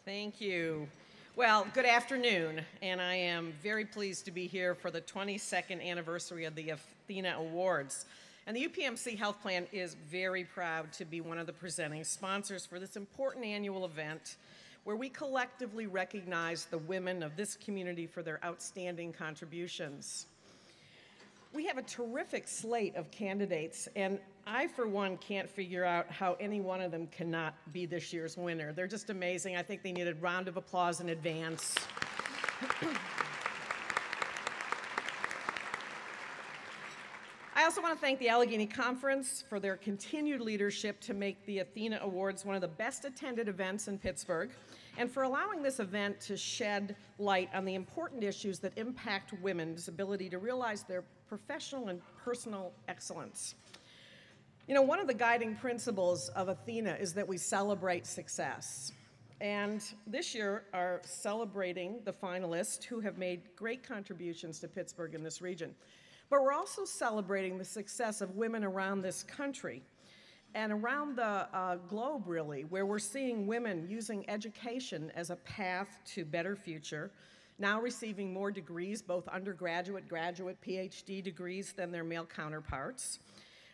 Thank you. Well, good afternoon, and I am very pleased to be here for the 22nd anniversary of the ATHENA Awards. And the UPMC Health Plan is very proud to be one of the presenting sponsors for this important annual event where we collectively recognize the women of this community for their outstanding contributions. We have a terrific slate of candidates, and I, for one, can't figure out how any one of them cannot be this year's winner. They're just amazing. I think they need a round of applause in advance. I also want to thank the Allegheny Conference for their continued leadership to make the ATHENA Awards one of the best attended events in Pittsburgh, and for allowing this event to shed light on the important issues that impact women's ability to realize their professional and personal excellence. You know, one of the guiding principles of ATHENA is that we celebrate success. And this year are celebrating the finalists who have made great contributions to Pittsburgh and this region. But we're also celebrating the success of women around this country and around the globe, really, where we're seeing women using education as a path to better future, now receiving more degrees, both undergraduate, graduate, PhD degrees than their male counterparts.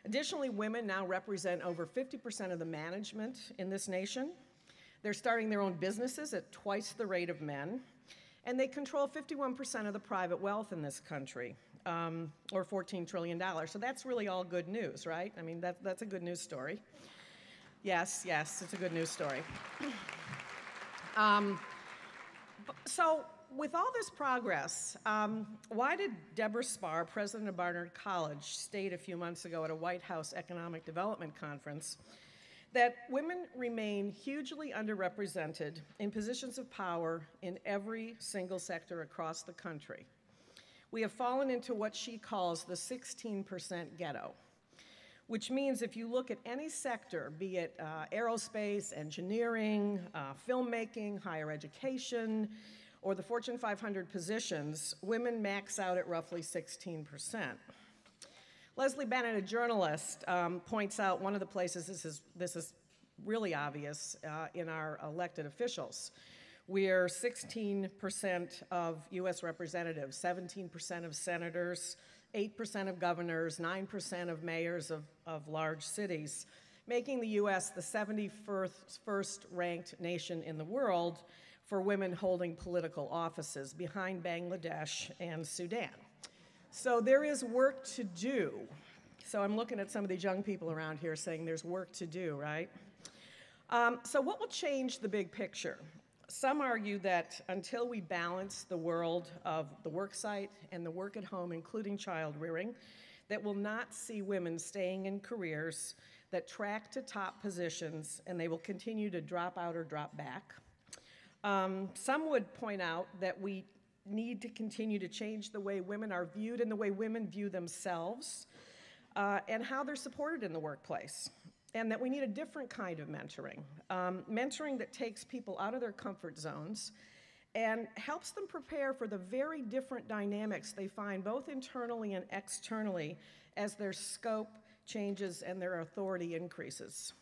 Additionally, women now represent over 50% of the management in this nation. They're starting their own businesses at twice the rate of men, and they control 51% of the private wealth in this country, or $14 trillion. So that's really all good news, right? I mean, that's a good news story. Yes, it's a good news story. So with all this progress, why did Deborah Spar, president of Barnard College, state a few months ago at a White House Economic Development Conference that women remain hugely underrepresented in positions of power in every single sector across the country? We have fallen into what she calls the 16% ghetto, which means if you look at any sector, be it aerospace, engineering, filmmaking, higher education, or the Fortune 500 positions, women max out at roughly 16%. Leslie Bennett, a journalist, points out one of the places this is really obvious in our elected officials. We're 16% of US representatives, 17% of senators, 8% of governors, 9% of mayors of large cities, making the US the 71st ranked nation in the world for women holding political offices, behind Bangladesh and Sudan. So there is work to do. So I'm looking at some of these young people around here saying there's work to do, right? So what will change the big picture? Some argue that until we balance the world of the work site and the work at home, including child rearing, that we'll not see women staying in careers that track to top positions, and they will continue to drop out or drop back. Some would point out that we need to continue to change the way women are viewed and the way women view themselves and how they're supported in the workplace, and that we need a different kind of mentoring, mentoring that takes people out of their comfort zones and helps them prepare for the very different dynamics they find both internally and externally as their scope changes and their authority increases.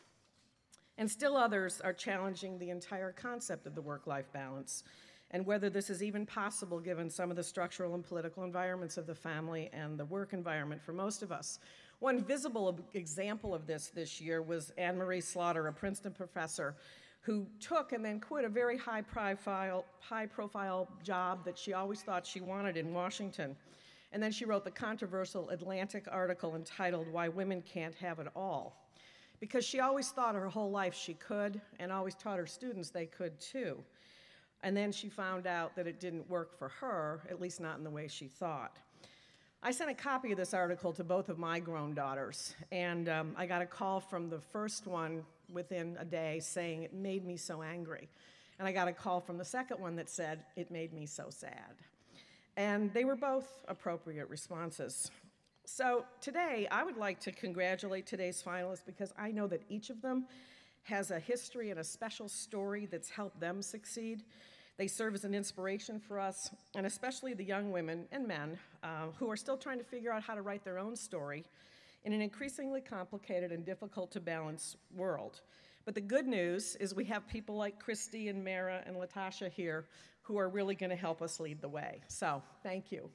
And still others are challenging the entire concept of the work-life balance and whether this is even possible given some of the structural and political environments of the family and the work environment for most of us. One visible example of this year was Anne Marie Slaughter, a Princeton professor who took and then quit a very high-profile job that she always thought she wanted in Washington. And then she wrote the controversial Atlantic article entitled "Why Women Can't Have It All," because she always thought her whole life she could, and always taught her students they could too. And then she found out that it didn't work for her, at least not in the way she thought. I sent a copy of this article to both of my grown daughters, and I got a call from the first one within a day saying it made me so angry. And I got a call from the second one that said it made me so sad. And they were both appropriate responses. So today, I would like to congratulate today's finalists because I know that each of them has a history and a special story that's helped them succeed. They serve as an inspiration for us, and especially the young women and men who are still trying to figure out how to write their own story in an increasingly complicated and difficult to balance world. But the good news is we have people like Christy and Mara and Latasha here who are really going to help us lead the way. So thank you.